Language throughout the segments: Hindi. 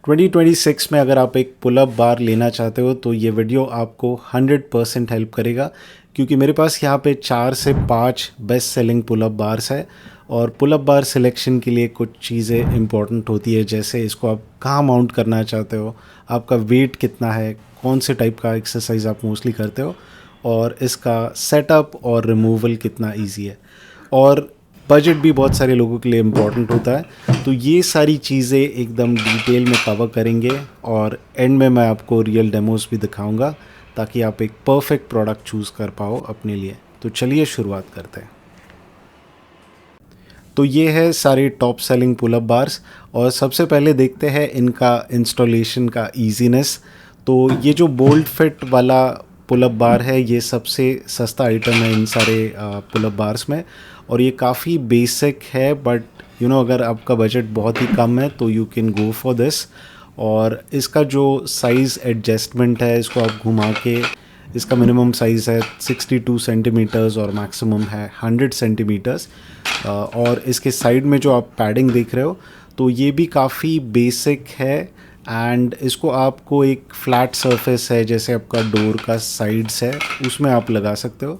2026 में अगर आप एक पुल अप बार लेना चाहते हो तो ये वीडियो आपको 100% हेल्प करेगा, क्योंकि मेरे पास यहाँ पे 4 से 5 best selling pull up bars है। और पुल अप बार सिलेक्शन के लिए कुछ चीज़ें इंपॉर्टेंट होती है, जैसे इसको आप कहाँ माउंट करना चाहते हो, आपका वेट कितना है, कौन से टाइप का एक्सरसाइज आप मोस्टली करते हो, और इसका सेटअप और रिमूवल कितना ईजी है, और बजट भी बहुत सारे लोगों के लिए इम्पॉर्टेंट होता है। तो ये सारी चीज़ें एकदम डिटेल में कवर करेंगे और एंड में मैं आपको रियल डेमोस भी दिखाऊंगा, ताकि आप एक परफेक्ट प्रोडक्ट चूज़ कर पाओ अपने लिए। तो चलिए शुरुआत करते हैं। तो ये है सारे top selling pull up bars, और सबसे पहले देखते हैं इनका इंस्टॉलेशन का ईजीनेस। तो ये जो बोल्ट फिट वाला पुल अप बार है, ये सबसे सस्ता आइटम है इन सारे पुल अप बार्स में, और ये काफ़ी बेसिक है, बट अगर आपका बजट बहुत ही कम है तो you can go for this. और इसका जो साइज़ एडजस्टमेंट है, इसको आप घुमा के, इसका मिनिमम साइज़ है 62 सेंटीमीटर्स और मैक्सिमम है 100 सेंटीमीटर्स। और इसके साइड में जो आप पैडिंग देख रहे हो, तो ये भी काफ़ी बेसिक है, एंड इसको आपको एक फ्लैट सरफेस है जैसे आपका डोर का साइड्स है, उसमें आप लगा सकते हो।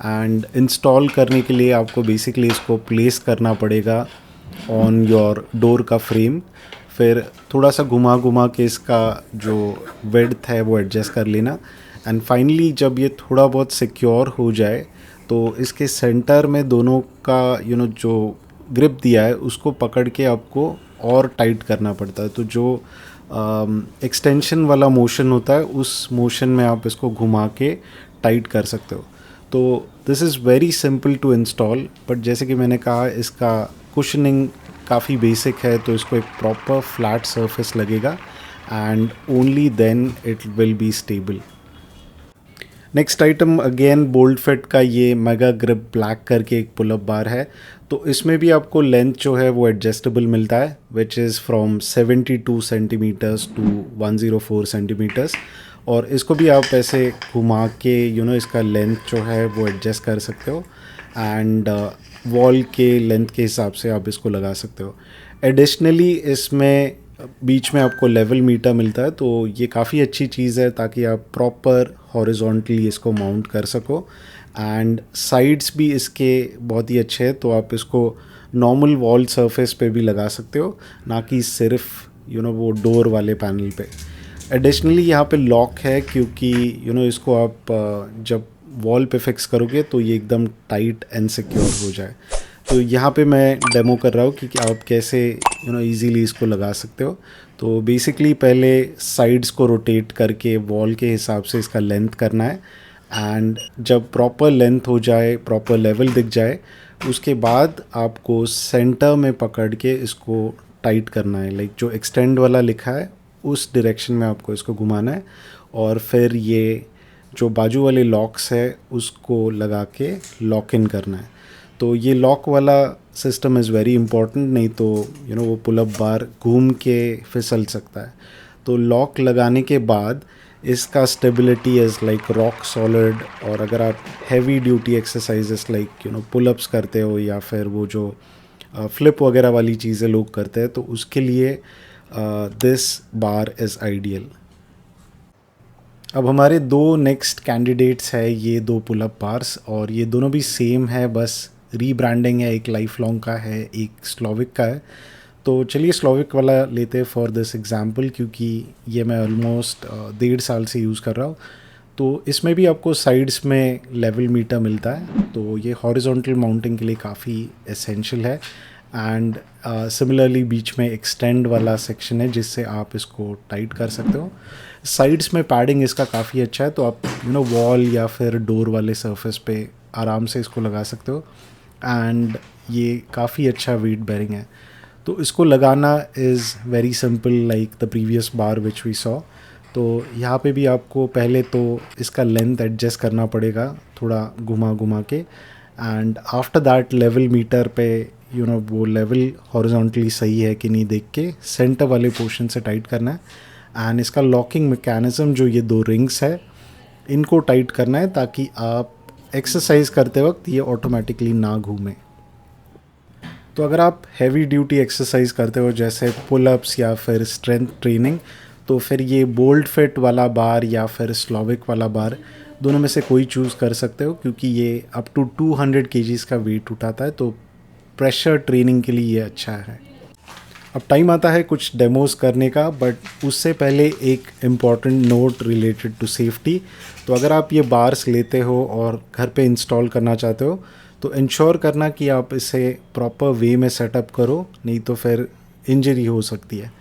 एंड इंस्टॉल करने के लिए आपको बेसिकली इसको प्लेस करना पड़ेगा ऑन योर डोर का फ्रेम, फिर थोड़ा सा घुमा घुमा के इसका जो विड्थ है वो एडजस्ट कर लेना। एंड फाइनली जब ये थोड़ा बहुत सिक्योर हो जाए, तो इसके सेंटर में दोनों का जो ग्रिप दिया है उसको पकड़ के आपको और टाइट करना पड़ता है। तो जो एक्सटेंशन वाला मोशन होता है, उस मोशन में आप इसको घुमा के टाइट कर सकते हो। तो this is very simple to install, but जैसे कि मैंने कहा, इसका कुशनिंग काफ़ी बेसिक है, तो इसको एक प्रॉपर फ्लैट सरफेस लगेगा, and only then it will be stable. Next item again bolt fit का ये मेगा ग्रिप ब्लैक करके एक पुल अप बार है। तो इसमें भी आपको लेंथ जो है वो एडजस्टेबल मिलता है, which is from 72 centimetres to 104 centimetres. और इसको भी आप ऐसे घुमा के इसका लेंथ जो है वो एडजस्ट कर सकते हो, एंड वॉल के लेंथ के हिसाब से आप इसको लगा सकते हो। एडिशनली इसमें बीच में आपको लेवल मीटर मिलता है, तो ये काफ़ी अच्छी चीज़ है, ताकि आप प्रॉपर हॉरिजॉन्टली इसको माउंट कर सको। एंड साइड्स भी इसके बहुत ही अच्छे हैं, तो आप इसको नॉर्मल वॉल सरफेस पे भी लगा सकते हो, ना कि सिर्फ वो डोर वाले पैनल पे। एडिशनली यहाँ पे लॉक है, क्योंकि इसको आप जब वॉल पे फिक्स करोगे तो ये एकदम टाइट एंड सिक्योर हो जाए। तो यहाँ पे मैं डेमो कर रहा हूँ कि आप कैसे इजीली इसको लगा सकते हो। तो बेसिकली पहले साइड्स को रोटेट करके वॉल के हिसाब से इसका लेंथ करना है, एंड जब प्रॉपर लेंथ हो जाए, प्रॉपर लेवल दिख जाए, उसके बाद आपको सेंटर में पकड़ के इसको टाइट करना है। लाइक जो एक्सटेंड वाला लिखा है उस डायरेक्शन में आपको इसको घुमाना है, और फिर ये जो बाजू वाले लॉक्स है उसको लगा के लॉक इन करना है। तो ये लॉक वाला सिस्टम इज़ वेरी इंपॉर्टेंट, नहीं तो वो पुल अप बार घूम के फिसल सकता है। तो लॉक लगाने के बाद इसका stability is like rock solid. और अगर आप heavy duty exercises like pull ups करते हो, या फिर वो जो फ्लिप वगैरह वाली चीज़ें लोग करते हैं, तो उसके लिए दिस बार इज़ आइडियल। अब हमारे दो नेक्स्ट कैंडिडेट्स है ये दो पुल अप बार्स, और ये दोनों भी सेम है, बस रीब्रांडिंग है, एक लाइफ लॉन्ग का है, एक स्लोविक का है। तो चलिए स्लोविक वाला लेते हैं फॉर दिस एग्जांपल, क्योंकि ये मैं ऑलमोस्ट 1.5 साल से यूज़ कर रहा हूँ। तो इसमें भी आपको साइड्स में लेवल मीटर मिलता है, तो ये हॉरिजॉन्टल माउंटिंग के लिए काफ़ी एसेंशियल है। एंड सिमिलरली बीच में एक्सटेंड वाला सेक्शन है, जिससे आप इसको टाइट कर सकते हो। साइड्स में पैडिंग इसका काफ़ी अच्छा है, तो आप वॉल या फिर डोर वाले सरफेस पे आराम से इसको लगा सकते हो, एंड ये काफ़ी अच्छा वेट बेरिंग है। तो इसको लगाना is very simple, like the previous bar which we saw. तो यहाँ पे भी आपको पहले तो इसका लेंथ एडजस्ट करना पड़ेगा, थोड़ा घुमा घुमा के, and after that level meter पे वो लेवल हॉरिजॉन्टली सही है कि नहीं देख के सेंटर वाले पोर्शन से टाइट करना है। एंड इसका लॉकिंग मैकेनिज़्म जो ये दो रिंग्स है, इनको टाइट करना है, ताकि आप एक्सरसाइज करते वक्त ये ऑटोमेटिकली ना घूमे। तो अगर आप हैवी ड्यूटी एक्सरसाइज करते हो जैसे पुलअप्स या फिर स्ट्रेंथ ट्रेनिंग, तो फिर ये बोल्ड फिट वाला बार या फिर स्लोविक वाला बार, दोनों में से कोई चूज़ कर सकते हो, क्योंकि ये अप टू 200 केजीज़ का वेट उठाता है, तो प्रेशर ट्रेनिंग के लिए ये अच्छा है। अब टाइम आता है कुछ डेमोज करने का, बट उससे पहले एक important note related to safety. तो अगर आप ये बार्स लेते हो और घर पे इंस्टॉल करना चाहते हो, तो इंश्योर करना कि आप इसे प्रॉपर वे में सेटअप करो, नहीं तो फिर इंजरी हो सकती है।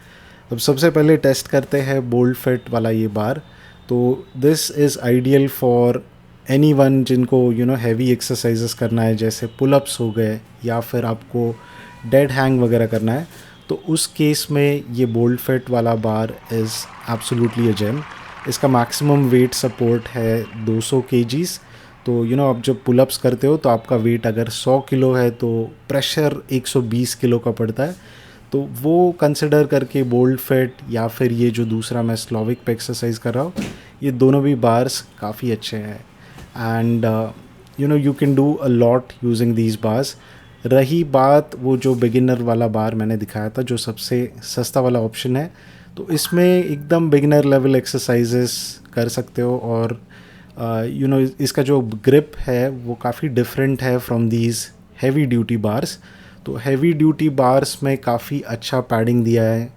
अब सबसे पहले टेस्ट करते हैं बोल्ड फिट वाला ये बार। तो this is ideal for anyone जिनको हैवी एक्सरसाइजेस करना है, जैसे पुलअप्स हो गए या फिर आपको डेड हैंग वगैरह करना है। तो उस केस में ये बोल्ड फिट वाला बार इज़ एब्सोल्युटली अ जेम। इसका मैक्सिमम वेट सपोर्ट है 200 केजीज़। तो आप जब पुलअप्स करते हो तो आपका वेट अगर 100 किलो है तो प्रेशर 120 किलो का पड़ता है। तो वो कंसिडर करके बोल्ड फिट या फिर ये जो दूसरा मैं स्लोविक पे एक्सरसाइज कर रहा हूँ, ये दोनों भी बार्स काफ़ी अच्छे हैं। And you can do a lot using these bars. रही बात वो जो बिगिनर वाला बार मैंने दिखाया था, जो सबसे सस्ता वाला ऑप्शन है, तो इसमें एकदम बिगिनर लेवल एक्सरसाइजेस कर सकते हो। और इसका जो ग्रिप है वो काफ़ी डिफरेंट है from these heavy duty bars. तो हैवी ड्यूटी बार्स में काफ़ी अच्छा पैडिंग दिया है,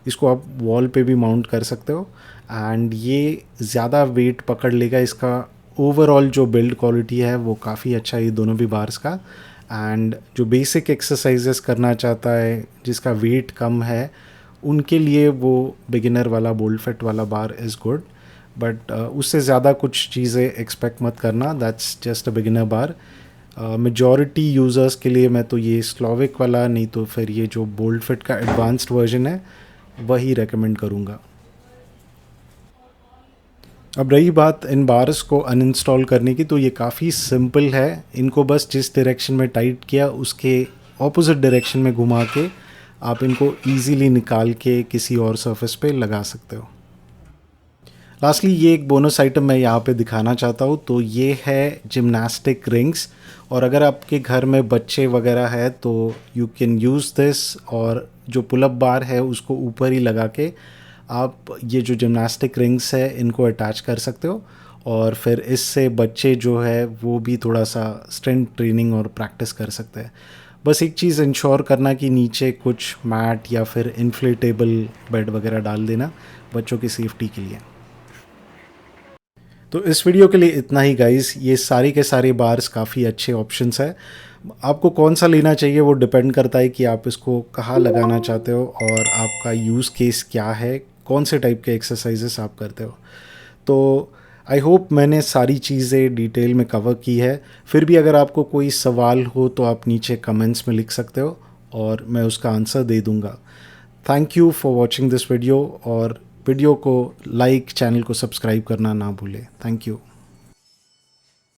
इसको आप वॉल पे भी माउंट कर सकते हो, एंड ये ज़्यादा वेट पकड़ लेगा। इसका ओवरऑल जो बिल्ड क्वालिटी है वो काफ़ी अच्छा है ये दोनों भी बार्स का। एंड जो बेसिक एक्सरसाइजेस करना चाहता है, जिसका वेट कम है, उनके लिए वो बिगिनर वाला बोल्ड फिट वाला बार इज़ गुड। बट उससे ज़्यादा कुछ चीज़ें एक्सपेक्ट मत करना, that's just a beginner bar. Majority users के लिए मैं तो ये स्लोविक वाला, नहीं तो फिर ये जो बोल्ड फिट का एडवांस्ड वर्जन है वही रेकमेंड करूँगा। अब रही बात इन बार्स को अनइंस्टॉल करने की, तो ये काफ़ी सिंपल है। इनको बस जिस डायरेक्शन में टाइट किया उसके ऑपोजिट डायरेक्शन में घुमा के आप इनको ईज़िली निकाल के किसी और सरफेस पे लगा सकते हो। लास्टली ये एक बोनस आइटम मैं यहाँ पे दिखाना चाहता हूँ, तो ये है जिम्नास्टिक रिंग्स। और अगर आपके घर में बच्चे वगैरह है तो यू कैन यूज़ दिस, और जो पुलअप बार है उसको ऊपर ही लगा के आप ये जो जिम्नास्टिक रिंग्स है इनको अटैच कर सकते हो। और फिर इससे बच्चे जो है वो भी थोड़ा सा स्ट्रेंथ ट्रेनिंग और प्रैक्टिस कर सकते हैं। बस एक चीज़ इंश्योर करना कि नीचे कुछ मैट या फिर इन्फ्लेटेबल बेड वगैरह डाल देना बच्चों की सेफ्टी के लिए। तो इस वीडियो के लिए इतना ही गाइस। ये सारी के सारे बार्स काफ़ी अच्छे ऑप्शंस हैं। आपको कौन सा लेना चाहिए वो डिपेंड करता है कि आप इसको कहाँ लगाना चाहते हो और आपका यूज़ केस क्या है, कौन से टाइप के एक्सरसाइजेस आप करते हो। तो आई होप मैंने सारी चीज़ें डिटेल में कवर की है। फिर भी अगर आपको कोई सवाल हो तो आप नीचे कमेंट्स में लिख सकते हो और मैं उसका आंसर दे दूँगा। Thank you for watching this video, और वीडियो को लाइक, चैनल को सब्सक्राइब करना ना भूलें। Thank you.